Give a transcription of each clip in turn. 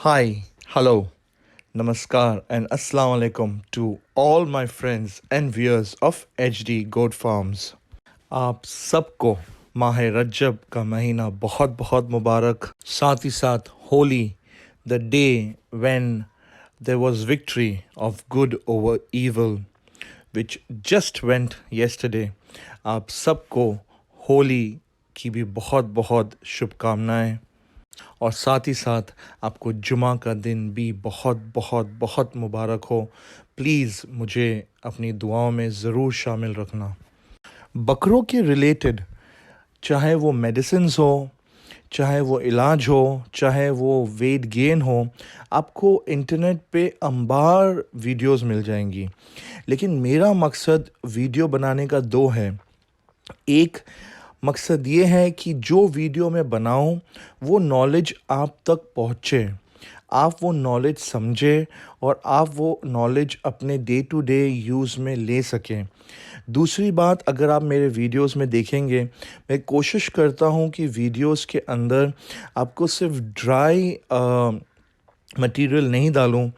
Hi, hello, namaskar, and assalamu alaikum to all my friends and viewers of HD Goat Farms. आप सबको माह रजब का महीना बहुत बहुत मुबारक. साथ ही साथ Holi, the day when there was victory of good over evil, which just went yesterday. आप सबको होली की भी बहुत बहुत शुभकामनाएं. और साथ ही साथ आपको जुमा का दिन भी बहुत बहुत बहुत मुबारक हो. प्लीज़ मुझे अपनी दुआओं में ज़रूर शामिल रखना. बकरों के रिलेटेड, चाहे वो मेडिसिन्स हो, चाहे वो इलाज हो, चाहे वो वेट गेन हो, आपको इंटरनेट पे अंबार वीडियोस मिल जाएंगी. लेकिन मेरा मकसद वीडियो बनाने का दो है. एक मकसद ये है कि जो वीडियो मैं बनाऊं वो नॉलेज आप तक पहुंचे, आप वो नॉलेज समझें और आप वो नॉलेज अपने डे टू डे यूज़ में ले सकें. दूसरी बात, अगर आप मेरे वीडियोस में देखेंगे, मैं कोशिश करता हूं कि वीडियोस के अंदर आपको सिर्फ ड्राई मटेरियल नहीं डालूं,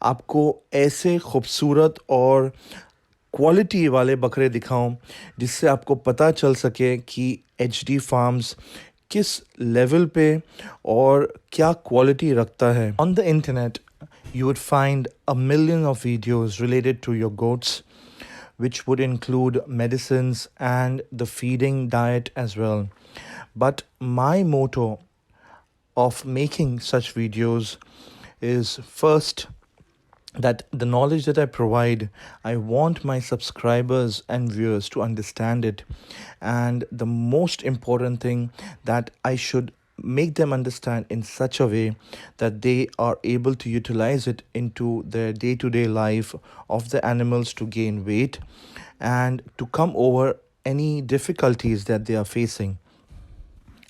आपको ऐसे खूबसूरत और क्वालिटी वाले बकरे दिखाऊं जिससे आपको पता चल सके कि एचडी फार्म्स किस लेवल पे और क्या क्वालिटी रखता है. On the internet you would find a million of videos related to your goats, which would include medicines and the feeding diet as well. But my motto of making such videos is first that the knowledge that I provide, I want my subscribers and viewers to understand it. And the most important thing, that I should make them understand in such a way that they are able to utilize it into their day-to-day life of the animals to gain weight and to come over any difficulties that they are facing.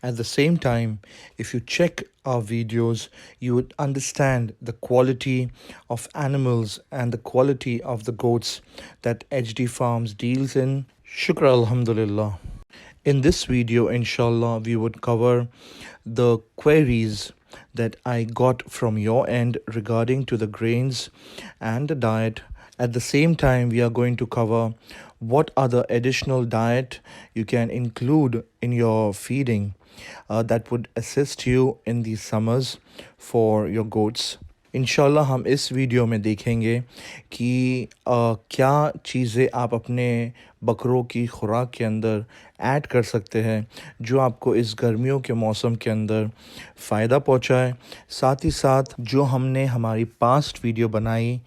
At the same time, if you check our videos, you would understand the quality of animals and the quality of the goats that HD Farms deals in. Shukra Alhamdulillah. In this video, inshallah, we would cover the queries that I got from your end regarding to the grains and the diet. At the same time, we are going to cover what other additional diet you can include in your feeding that would assist you in these summers for your goats. इंशाल्लाह हम इस video में देखेंगे कि क्या चीज़ें आप अपने बकरों की खुराक के अंदर ऐड कर सकते हैं जो आपको इस गर्मियों के मौसम के अंदर फ़ायदा पहुंचाए. साथ ही साथ जो हमने हमारी पास्ट वीडियो बनाई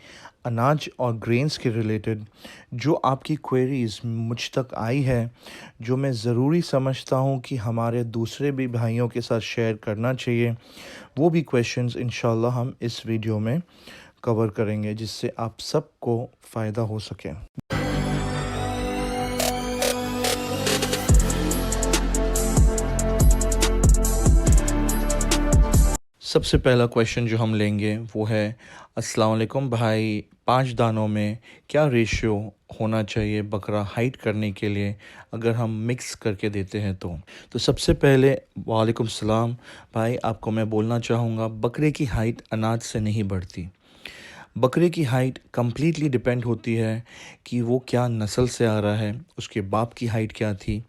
अनाज और ग्रेन्स के रिलेटेड, जो आपकी क्वेरीज़ मुझ तक आई है, जो मैं ज़रूरी समझता हूँ कि हमारे दूसरे भी भाइयों के साथ शेयर करना चाहिए, वो भी क्वेश्चंस इंशाल्लाह हम इस वीडियो में कवर करेंगे जिससे आप सबको फ़ायदा हो सके. सबसे पहला क्वेश्चन जो हम लेंगे वो है, अस्सलाम वालेकुम भाई, 5 दानों में क्या रेशियो होना चाहिए बकरा हाइट करने के लिए अगर हम मिक्स करके देते हैं तो सबसे पहले वालेकुम सलाम भाई, आपको मैं बोलना चाहूँगा बकरे की हाइट अनाज से नहीं बढ़ती. बकरे की हाइट कम्प्लीटली डिपेंड होती है कि वो क्या नस्ल से आ रहा है, उसके बाप की हाइट क्या थी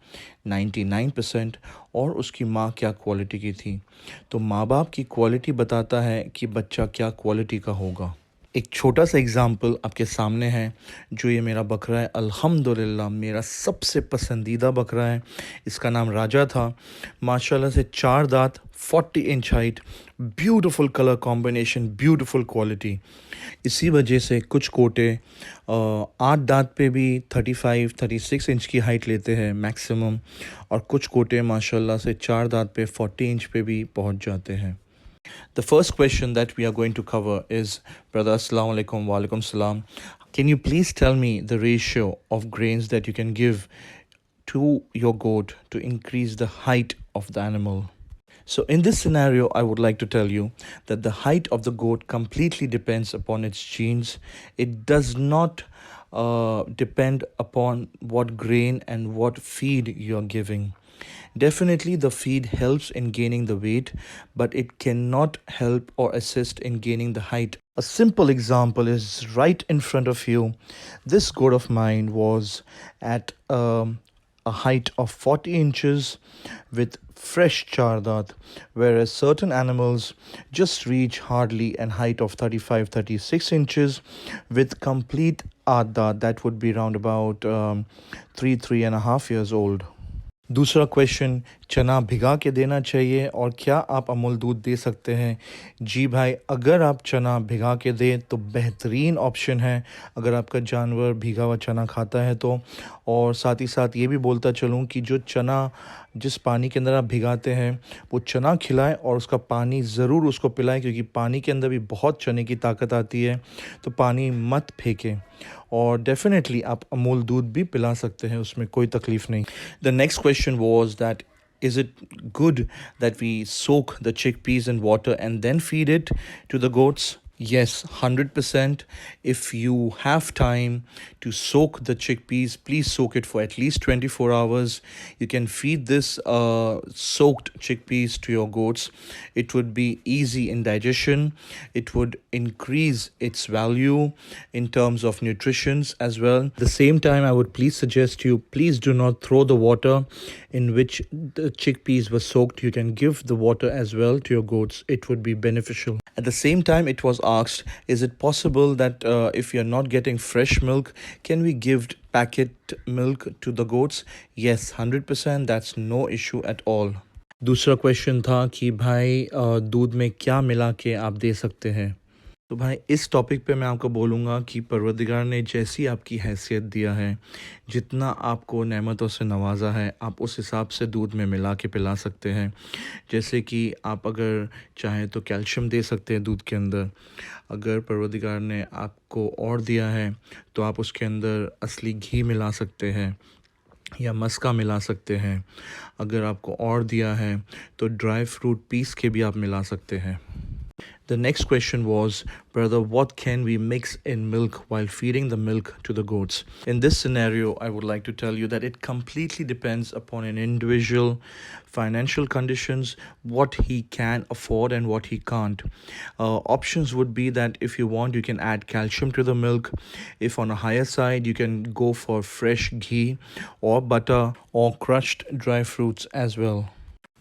99%, और उसकी माँ क्या क्वालिटी की थी. तो माँ बाप की क्वालिटी बताता है कि बच्चा क्या क्वालिटी का होगा. एक छोटा सा एग्ज़ाम्पल आपके सामने है. जो ये मेरा बकरा है, अल्हम्दुलिल्लाह मेरा सबसे पसंदीदा बकरा है. इसका नाम राजा था. माशाल्लाह से 4 दांत, 40 inch height, beautiful colour combination, beautiful quality. इसी वजह से कुछ कोटे 8 दांत पे भी 35-36 इंच की हाइट लेते हैं मैक्सिमम, और कुछ कोटे माशाल्लाह से 4 दांत पे 40 इंच पे भी पहुंच जाते हैं. The first question that we are going to cover is, brother, assalamu alaikum, wa alaikum salam. Can you please tell me the ratio of grains that you can give to your goat to increase the height of the animal? So in this scenario, I would like to tell you that the height of the goat completely depends upon its genes. It does not depend upon what grain and what feed you're giving. Definitely, the feed helps in gaining the weight, but it cannot help or assist in gaining the height. A simple example is right in front of you. This goat of mine was at a height of 40 inches with fresh chardat, whereas certain animals just reach hardly an height of 35, 36 inches with complete adda, that would be around about 3.5 years old. दूसरा question, चना भिगा के देना चाहिए और क्या आप अमूल दूध दे सकते हैं? जी भाई, अगर आप चना भिगा के दें तो बेहतरीन ऑप्शन है, अगर आपका जानवर भीगा हुआ चना खाता है तो। और साथ ही साथ ये भी बोलता चलूँ कि जो चना जिस पानी के अंदर आप भिगाते हैं वो चना खिलाएं और उसका पानी ज़रूर उसको पिलाएं, क्योंकि पानी के अंदर भी बहुत चने की ताकत आती है, तो पानी मत फेंकें। और डेफिनेटली आप अमूल दूध भी पिला सकते हैं, उसमें कोई तकलीफ़ नहीं। The next question was that is it good that we soak the chickpeas in water and then feed it to the goats? Yes, 100%. If you have time to soak the chickpeas, please soak it for at least 24 hours. You can feed this soaked chickpeas to your goats. It would be easy in digestion. It would increase its value in terms of nutrition as well. At the same time, I would please suggest you, please do not throw the water in which the chickpeas were soaked. You can give the water as well to your goats. It would be beneficial. At the same time, it was asked, is it possible that if you're not getting fresh milk, can we give packet milk to the goats? Yes, 100%. That's no issue at all. दूसरा question था कि भाई दूध में क्या मिला के आप दे सकते हैं? तो भाई इस टॉपिक पे मैं आपको बोलूँगा कि परवरदिगार ने जैसी आपकी हैसियत दिया है, जितना आपको नेमतों से नवाजा है, आप उस हिसाब से दूध में मिला के पिला सकते हैं। जैसे कि आप अगर चाहें तो कैल्शियम दे सकते हैं दूध के अंदर। अगर परवरदिगार ने आपको और दिया है तो आप उसके अंदर असली घी मिला सकते हैं या मस्का मिला सकते हैं। अगर आपको और दिया है तो ड्राई फ्रूट पीस के भी आप मिला सकते हैं। The next question was, brother, what can we mix in milk while feeding the milk to the goats? In this scenario, I would like to tell you that it completely depends upon an individual financial conditions, what he can afford and what he can't. Options would be that if you want, you can add calcium to the milk. If on a higher side, you can go for fresh ghee or butter or crushed dry fruits as well.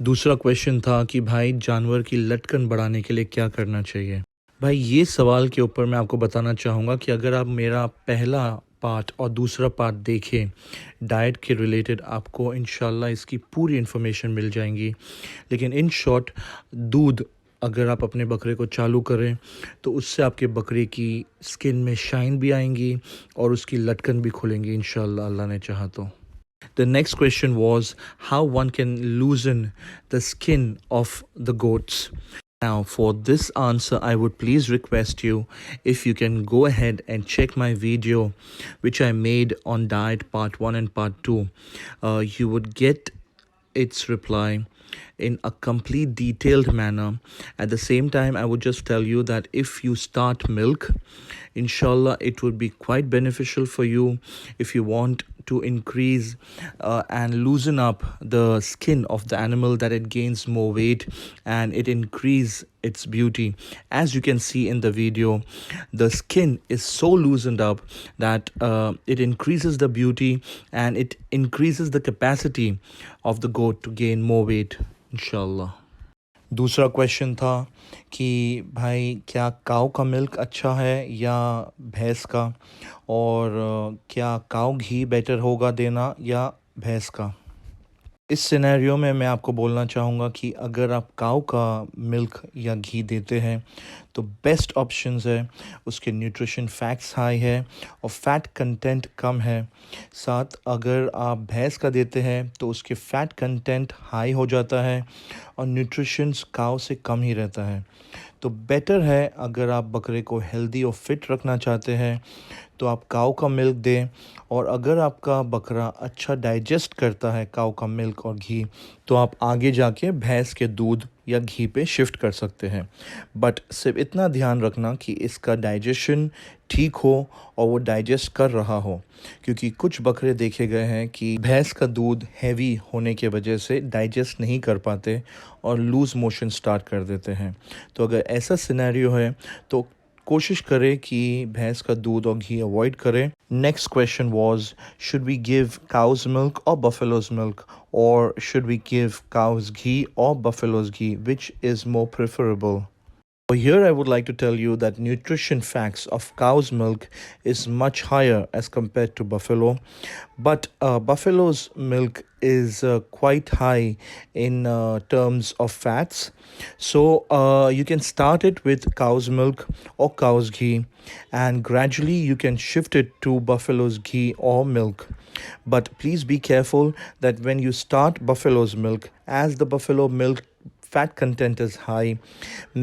दूसरा question था कि भाई जानवर की लटकन बढ़ाने के लिए क्या करना चाहिए? भाई ये सवाल के ऊपर मैं आपको बताना चाहूँगा कि अगर आप मेरा पहला पार्ट और दूसरा पार्ट देखें डाइट के रिलेटेड, आपको इंशाल्लाह इसकी पूरी इन्फॉर्मेशन मिल जाएंगी। लेकिन इन शॉर्ट, दूध अगर आप अपने बकरे को चालू करें तो उससे आपके बकरे की स्किन में शाइन भी आएंगी और उसकी लटकन भी खुलेंगी इंशाल्लाह, अल्लाह ने चाहा तो। The next question was how one can loosen the skin of the goats. Now, for this answer, I would please request you, if you can go ahead and check my video, which I made on diet part 1 and part 2. You would get its reply in a complete detailed manner. At the same time, I would just tell you that if you start milk, inshallah, it would be quite beneficial for you if you want to increase and loosen up the skin of the animal, that it gains more weight and it increase its beauty. As you can see in the video, the skin is so loosened up that it increases the beauty and it increases the capacity of the goat to gain more weight, inshallah. दूसरा question था कि भाई क्या काऊ का milk अच्छा है या भैंस का, और क्या काऊ घी बेटर होगा देना या भैंस का? इस सिनेरियो में मैं आपको बोलना चाहूँगा कि अगर आप काऊ का मिल्क या घी देते हैं तो बेस्ट ऑप्शंस है, उसके न्यूट्रिशन फैक्ट्स हाई है और फैट कंटेंट कम है। साथ अगर आप भैंस का देते हैं तो उसके फैट कंटेंट हाई हो जाता है और न्यूट्रिशंस काऊ से कम ही रहता है। तो बेटर है, अगर आप बकरे को हेल्दी और फिट रखना चाहते हैं तो आप काऊ का मिल्क दें, और अगर आपका बकरा अच्छा डाइजेस्ट करता है काऊ का मिल्क और घी, तो आप आगे जाके भैंस के दूध या घी पे शिफ्ट कर सकते हैं। बट सिर्फ इतना ध्यान रखना कि इसका डाइजेशन ठीक हो और वो डाइजेस्ट कर रहा हो, क्योंकि कुछ बकरे देखे गए हैं कि भैंस का दूध हैवी होने के वजह से डाइजेस्ट नहीं कर पाते और लूज़ मोशन स्टार्ट कर देते हैं। तो अगर ऐसा सिनेरियो है तो कोशिश करें कि भैंस का दूध और घी अवॉइड करें। Next question was, should we give cow's milk और बफेलोज मिल्क, और should we give cow's ghee और buffalo's ghee, which is more preferable? So here I would like to tell you that nutrition facts of cow's milk is much higher as compared to buffalo, but buffalo's milk is quite high in terms of fats. So you can start it with cow's milk or cow's ghee, and gradually you can shift it to buffalo's ghee or milk. But please be careful that when you start buffalo's milk, as the buffalo milk fat content is high,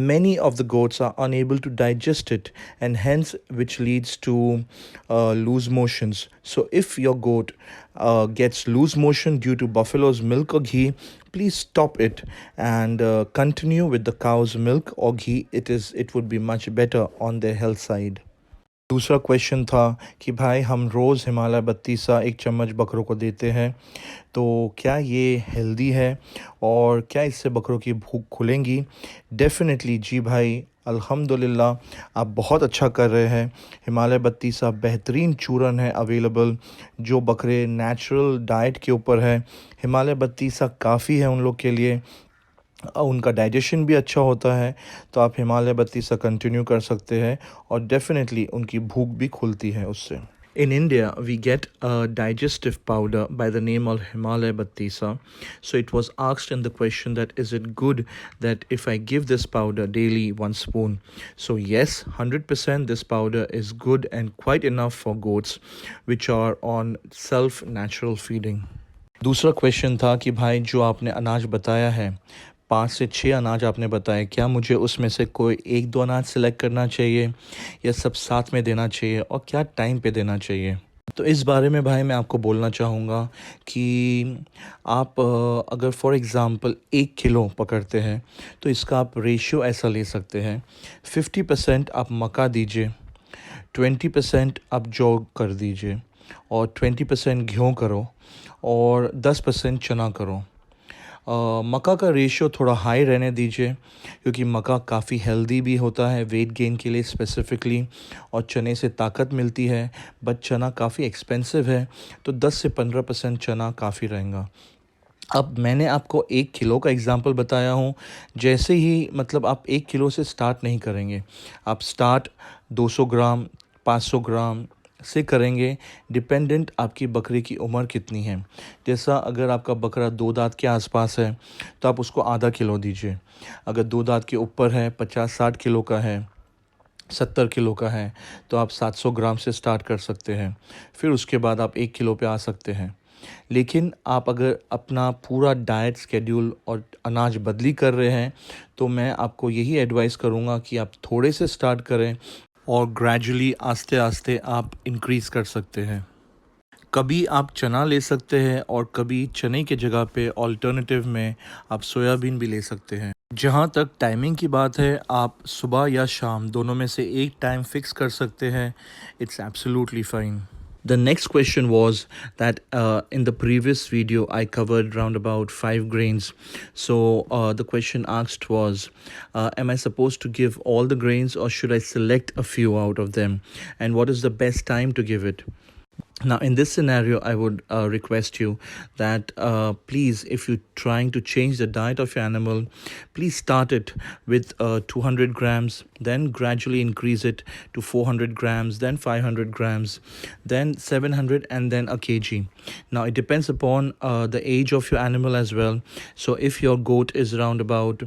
many of the goats are unable to digest it, and hence which leads to loose motions. So if your goat gets loose motion due to buffalo's milk or ghee, please stop it and continue with the cow's milk or ghee. It would be much better on their health side. दूसरा question था कि भाई हम रोज़ हिमालय बत्तीसा 1 चम्मच बकरों को देते हैं, तो क्या ये हेल्दी है और क्या इससे बकरों की भूख खुलेंगी? डेफ़िनेटली जी भाई, अल्हम्दुलिल्लाह आप बहुत अच्छा कर रहे हैं। हिमालय बत्तीसा बेहतरीन चूरन है अवेलेबल, जो बकरे नेचुरल डाइट के ऊपर है। हिमालय बत्तीसा काफ़ी है उन लोग के लिए, उनका डाइजेशन भी अच्छा होता है, तो आप हिमालय बत्तीसा कंटिन्यू कर सकते हैं और डेफिनेटली उनकी भूख भी खुलती है उससे। In India, we get a digestive powder by the name of Himalaya Battisa. So it was asked in the question that is it good that if I give this powder daily 1 spoon? So yes, 100% this powder is good and quite enough for goats which are on self natural feeding. दूसरा question था कि भाई जो आपने अनाज बताया है, 5 से 6 अनाज आपने बताए, क्या मुझे उसमें से कोई 1-2 अनाज सेलेक्ट करना चाहिए या सब साथ में देना चाहिए, और क्या टाइम पे देना चाहिए? तो इस बारे में भाई मैं आपको बोलना चाहूँगा कि आप अगर फॉर एग्ज़ाम्पल 1 किलो पकड़ते हैं तो इसका आप रेशियो ऐसा ले सकते हैं, 50% आप मक्का दीजिए, 20% आप जौ कर दीजिए और 20% गेहूँ करो और 10% चना करो। मक्का का रेशियो थोड़ा हाई रहने दीजिए, क्योंकि मक्का काफ़ी हेल्दी भी होता है वेट गेन के लिए स्पेसिफ़िकली, और चने से ताकत मिलती है, बट चना काफ़ी एक्सपेंसिव है, तो 10 से 15% चना काफ़ी रहेगा। अब मैंने आपको 1 किलो का एग्ज़ाम्पल बताया हूँ, जैसे ही मतलब आप 1 किलो से स्टार्ट नहीं करेंगे, आप स्टार्ट 200 ग्राम, 500 ग्राम से करेंगे, डिपेंडेंट आपकी बकरी की उम्र कितनी है। जैसा अगर आपका बकरा 2 दाँत के आसपास है तो आप उसको आधा किलो दीजिए, अगर 2 दाँत के ऊपर है, 50-60 किलो का है, 70 किलो का है, तो आप 700 ग्राम से स्टार्ट कर सकते हैं, फिर उसके बाद आप 1 किलो पे आ सकते हैं। लेकिन आप अगर अपना पूरा डाइट शेड्यूल और अनाज बदली कर रहे हैं, तो मैं आपको यही एडवाइस करूँगा कि आप थोड़े से स्टार्ट करें और ग्रेजुअली आस्ते आस्ते आप इंक्रीज़ कर सकते हैं। कभी आप चना ले सकते हैं और कभी चने की जगह पे ऑल्टरनेटिव में आप सोयाबीन भी ले सकते हैं। जहाँ तक टाइमिंग की बात है, आप सुबह या शाम दोनों में से एक टाइम फिक्स कर सकते हैं, it's absolutely fine. The next question was that in the previous video I covered round about 5 grains. So the question asked was, am I supposed to give all the grains or should I select a few out of them? And what is the best time to give it? Now, in this scenario, I would request you that please, if you're trying to change the diet of your animal, please start it with 200 grams, then gradually increase it to 400 grams, then 500 grams, then 700, and then a kg. Now, it depends upon the age of your animal as well. So, if your goat is around about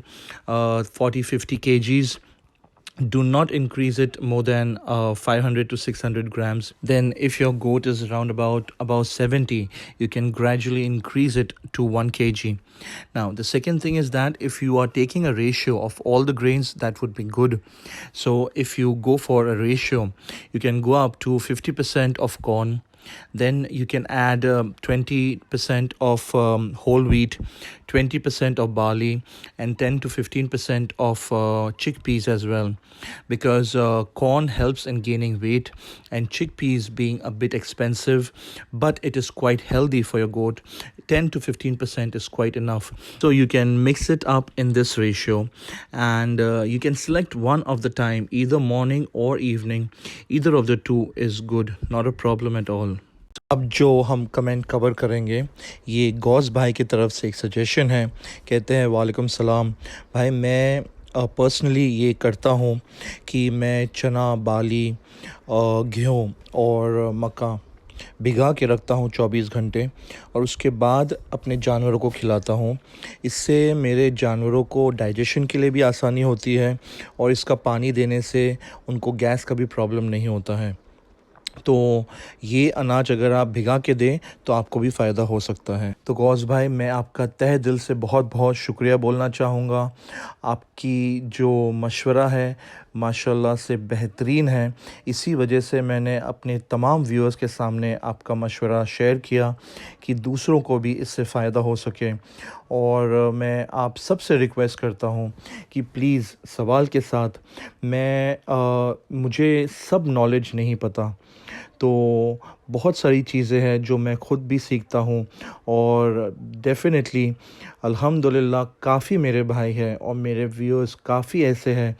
40-50 kgs, do not increase it more than 500 to 600 grams. Then if your goat is around about 70, you can gradually increase it to 1 kg. Now the second thing is that if you are taking a ratio of all the grains, that would be good. So if you go for a ratio, you can go up to 50% of corn, Then you can add 20% of whole wheat, 20% of barley, and 10 to 15% of chickpeas as well, because corn helps in gaining weight, and chickpeas being a bit expensive, but it is quite healthy for your goat. 10 to 15% is quite enough. So you can mix it up in this ratio, and you can select one of the time, either morning or evening. Either of the two is good, not a problem at all. अब जो हम comment cover करेंगे, ये गौस भाई की तरफ से एक सजेशन है। कहते हैं वालेकुम सलाम भाई, मैं पर्सनली ये करता हूँ कि मैं चना, बाली, गेहूँ और मक्का भिगा के रखता हूँ 24 घंटे, और उसके बाद अपने जानवरों को खिलाता हूँ। इससे मेरे जानवरों को डाइजेशन के लिए भी आसानी होती है, और इसका पानी देने से उनको गैस का भी प्रॉब्लम नहीं होता है। तो ये अनाज अगर आप भिगा के दें तो आपको भी फ़ायदा हो सकता है। तो गौस भाई, मैं आपका तहे दिल से बहुत बहुत शुक्रिया बोलना चाहूँगा। आपकी जो मशवरा है माशाल्लाह से बेहतरीन है। इसी वजह से मैंने अपने तमाम व्यूअर्स के सामने आपका मशवरा शेयर किया कि दूसरों को भी इससे फ़ायदा हो सके। और मैं आप सबसे रिक्वेस्ट करता हूँ कि प्लीज़ सवाल के साथ, मुझे सब नॉलेज नहीं पता, तो बहुत सारी चीज़ें हैं जो मैं ख़ुद भी सीखता हूँ, और डेफ़िनेटली अल्हम्दुलिल्लाह काफ़ी मेरे भाई हैं और मेरे व्यूअर्स काफ़ी ऐसे हैं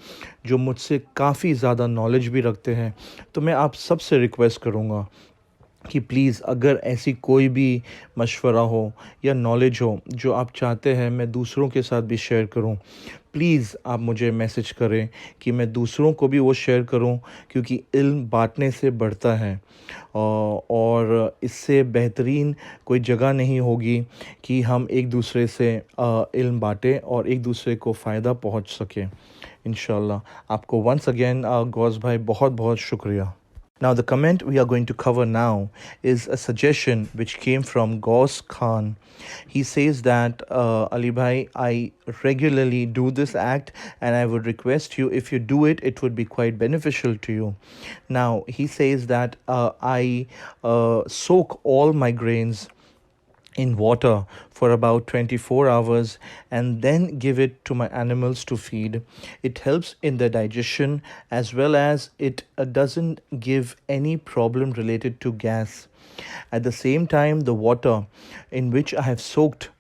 जो मुझसे काफ़ी ज़्यादा नॉलेज भी रखते हैं। तो मैं आप सबसे रिक्वेस्ट करूँगा कि प्लीज़ अगर ऐसी कोई भी मशवरा हो या नॉलेज हो जो आप चाहते हैं मैं दूसरों के साथ भी शेयर करूं, प्लीज़ आप मुझे मैसेज करें कि मैं दूसरों को भी वो शेयर करूं, क्योंकि इल्म बांटने से बढ़ता है। और इससे बेहतरीन कोई जगह नहीं होगी कि हम एक दूसरे से इल्म बांटें और एक दूसरे को फ़ायदा पहुंच सके इंशाल्लाह। आपको वंस अगेन गौस भाई बहुत बहुत शुक्रिया। Now, the comment we are going to cover now is a suggestion which came from Gauss Khan. He says that, Ali Bhai, I regularly do this act and I would request you, if you do it, it would be quite beneficial to you. Now, he says that I soak all my grains in water for about 24 hours and then give it to my animals to feed. It helps in the digestion, as well as it doesn't give any problem related to gas. At the same time, the water in which I have soaked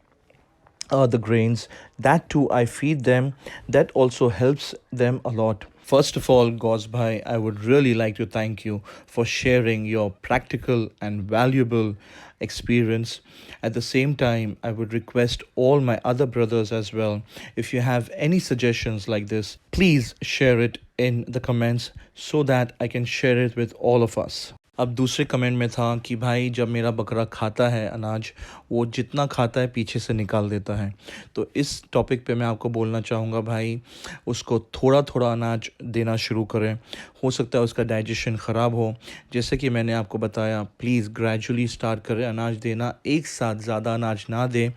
the grains, that too I feed them, that also helps them a lot. First of all, Gauz Bhai, I would really like to thank you for sharing your practical and valuable experience. At the same time, I would request all my other brothers as well, if you have any suggestions like this, please share it in the comments so that I can share it with all of us. अब दूसरे comment में था कि भाई जब मेरा बकरा खाता है अनाज, वो जितना खाता है पीछे से निकाल देता है। तो इस टॉपिक पे मैं आपको बोलना चाहूँगा भाई, उसको थोड़ा थोड़ा अनाज देना शुरू करें। हो सकता है उसका डाइजेशन ख़राब हो। जैसे कि मैंने आपको बताया, प्लीज़ ग्रेजुअली स्टार्ट करें अनाज देना, एक साथ ज़्यादा अनाज ना दें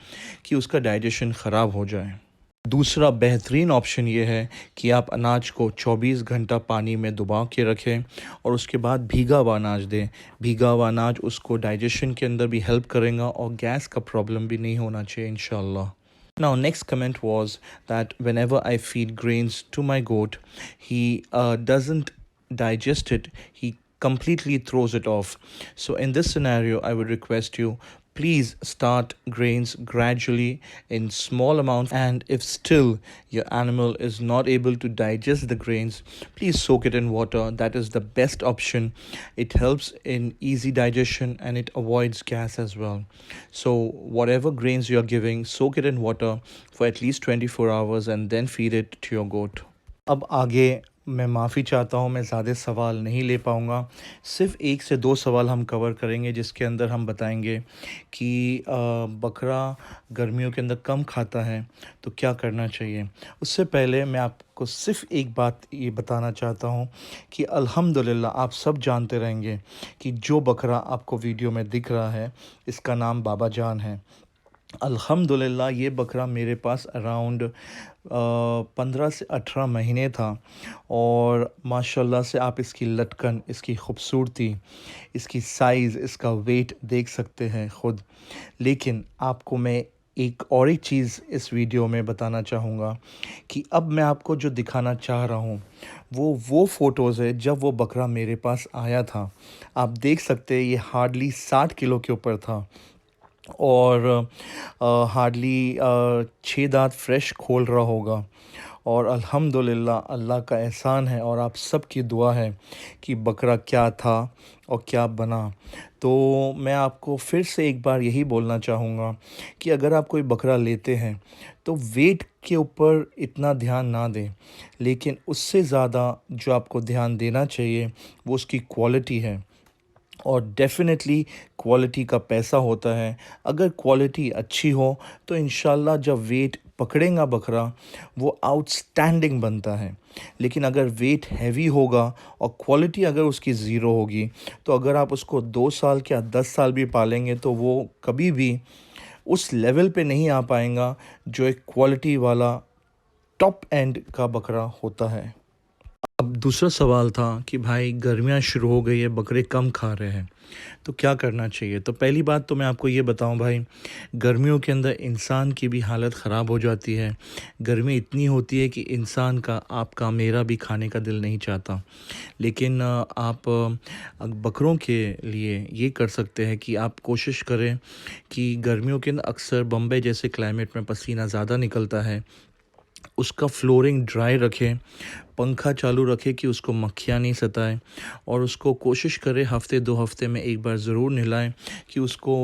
कि उसका डाइजेशन ख़राब हो जाए। दूसरा बेहतरीन ऑप्शन ये है कि आप अनाज को 24 घंटा पानी में डुबा के रखें और उसके बाद भीगा हुआ अनाज दें। भीगा हुआ अनाज उसको डाइजेशन के अंदर भी हेल्प करेगा और गैस का प्रॉब्लम भी नहीं होना चाहिए इंशाल्लाह। Now, next comment was that whenever I feed grains to my goat, he doesn't digest it, he completely throws it off. So in this scenario, I would request you, please start grains gradually in small amounts, and if still your animal is not able to digest the grains, please soak it in water. That is the best option. It helps in easy digestion and it avoids gas as well. So whatever grains you are giving, soak it in water for at least 24 hours and then feed it to your goat. अब आगे मैं माफ़ी चाहता हूँ, मैं ज़्यादा सवाल नहीं ले पाऊँगा। सिर्फ़ 1 से 2 सवाल हम कवर करेंगे, जिसके अंदर हम बताएंगे कि बकरा गर्मियों के अंदर कम खाता है तो क्या करना चाहिए। उससे पहले मैं आपको सिर्फ़ एक बात ये बताना चाहता हूँ कि अल्हम्दुलिल्लाह आप सब जानते रहेंगे कि जो बकरा आपको वीडियो में दिख रहा है, इसका नाम बाबा जान है। अल्हम्दुलिल्लाह ये बकरा मेरे पास अराउंड 15 से 18 महीने था और माशाल्लाह से आप इसकी लटकन, इसकी खूबसूरती, इसकी साइज़, इसका वेट देख सकते हैं ख़ुद। लेकिन आपको मैं एक और एक चीज़ इस वीडियो में बताना चाहूँगा कि अब मैं आपको जो दिखाना चाह रहा हूँ वो फ़ोटोज़ है जब वो बकरा मेरे पास आया था। आप देख सकते हैं ये हार्डली 60 किलो के ऊपर था और हार्डली 6 दाँत फ्रेश खोल रहा होगा और अल्हम्दुलिल्लाह अल्लाह का एहसान है और आप सबकी दुआ है कि बकरा क्या था और क्या बना। तो मैं आपको फिर से एक बार यही बोलना चाहूँगा कि अगर आप कोई बकरा लेते हैं तो वेट के ऊपर इतना ध्यान ना दें, लेकिन उससे ज़्यादा जो आपको ध्यान देना चाहिए वो उसकी क्वालिटी है। और डेफ़िनेटली क्वालिटी का पैसा होता है। अगर क्वालिटी अच्छी हो तो इंशाल्लाह जब वेट पकड़ेगा बकरा वो आउटस्टैंडिंग बनता है। लेकिन अगर वेट हैवी होगा और क्वालिटी अगर उसकी ज़ीरो होगी तो अगर आप उसको 2 साल क्या 10 साल भी पालेंगे तो वो कभी भी उस लेवल पे नहीं आ पाएगा जो एक क्वालिटी वाला टॉप एंड का बकरा होता है। अब दूसरा सवाल था कि भाई गर्मियाँ शुरू हो गई है, बकरे कम खा रहे हैं, तो क्या करना चाहिए? तो पहली बात तो मैं आपको ये बताऊं भाई, गर्मियों के अंदर इंसान की भी हालत ख़राब हो जाती है। गर्मी इतनी होती है कि इंसान का, आपका, मेरा भी खाने का दिल नहीं चाहता। लेकिन आप बकरों के लिए ये कर सकते हैं कि आप कोशिश करें कि गर्मियों के अंदर अक्सर बम्बई जैसे क्लाइमेट में पसीना ज़्यादा निकलता है, उसका फ्लोरिंग ड्राई रखें, पंखा चालू रखें कि उसको मक्खियाँ नहीं सताएं और उसको कोशिश करें हफ़्ते 2 हफ़्ते में एक बार ज़रूर नहलाएं कि उसको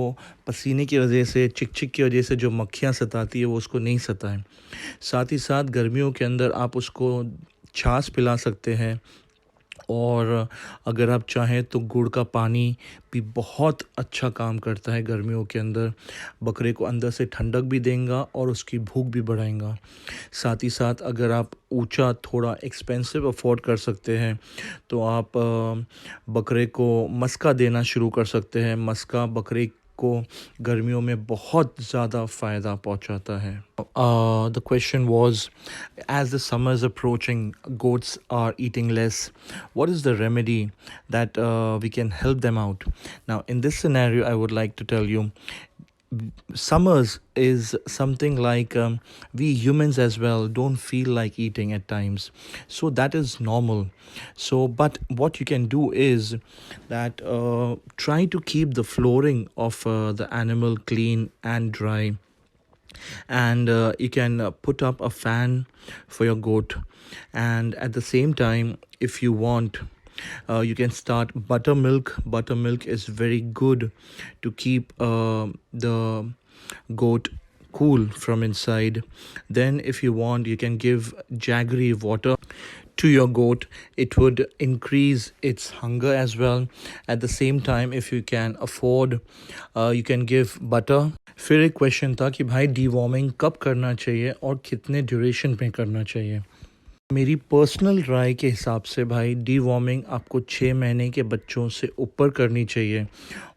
पसीने की वजह से, चिक-चिक की वजह से जो मक्खियाँ सताती है वो उसको नहीं सताएं। साथ ही साथ गर्मियों के अंदर आप उसको छाछ पिला सकते हैं और अगर आप चाहें तो गुड़ का पानी भी बहुत अच्छा काम करता है गर्मियों के अंदर। बकरे को अंदर से ठंडक भी देगा और उसकी भूख भी बढ़ाएगा। साथ ही साथ अगर आप ऊंचा थोड़ा एक्सपेंसिव अफोर्ड कर सकते हैं तो आप बकरे को मस्का देना शुरू कर सकते हैं। मस्का बकरे को गर्मियों में बहुत ज़्यादा फ़ायदा पहुंचाता है। The question was, as the summer is approaching, goats are eating less. What is the remedy that we can help them out? Now, in this scenario, I would like to tell you, summers is something like we humans as well don't feel like eating at times, so that is normal. So but what you can do is that try to keep the flooring of the animal clean and dry, and you can put up a fan for your goat, and at the same time if you want you can start buttermilk. Buttermilk is very good to keep the goat cool from inside. Then if you want you can give jaggery water to your goat. It would increase its hunger as well. At the same time if you can afford you can give butter. फिर एक question था कि भाई deworming कब करना चाहिए और कितने ड्यूरेशन में करना चाहिए। मेरी पर्सनल राय के हिसाब से भाई डीवॉर्मिंग आपको 6 महीने के बच्चों से ऊपर करनी चाहिए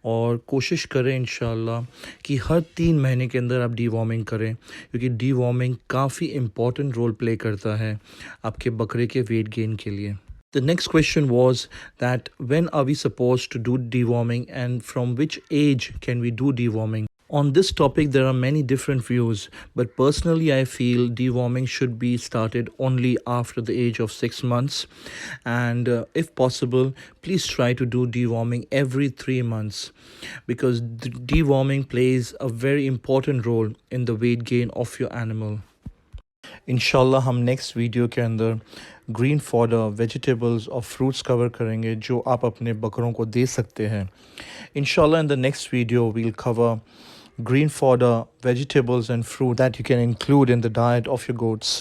और कोशिश करें इंशाल्लाह कि हर 3 महीने के अंदर आप डीवॉर्मिंग करें, क्योंकि डीवॉर्मिंग काफ़ी इम्पॉर्टेंट रोल प्ले करता है आपके बकरे के वेट गेन के लिए। The next question was that when are we supposed to do deworming and from which age can we do deworming? On this topic, there are many different views, but personally, I feel deworming should be started only after the age of 6 months. And if possible, please try to do deworming every 3 months, because deworming plays a very important role in the weight gain of your animal. इंशाल्लाह हम next video के अंदर green fodder, vegetables और fruits cover करेंगे जो आप अपने बकरों को दे सकते हैं। इंशाल्लाह in the next video we'll cover green fodder, vegetables and fruit that you can include in the diet of your goats.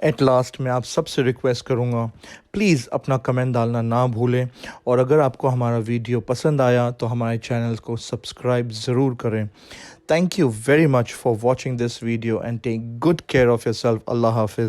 At last मैं आप सबसे रिक्वेस्ट करूँगा, प्लीज़ अपना कमेंट डालना ना भूलें और अगर आपको हमारा वीडियो पसंद आया तो हमारे चैनल को सब्सक्राइब ज़रूर करें। Thank you very much for watching this video and take good care of yourself. Allah हाफिज़।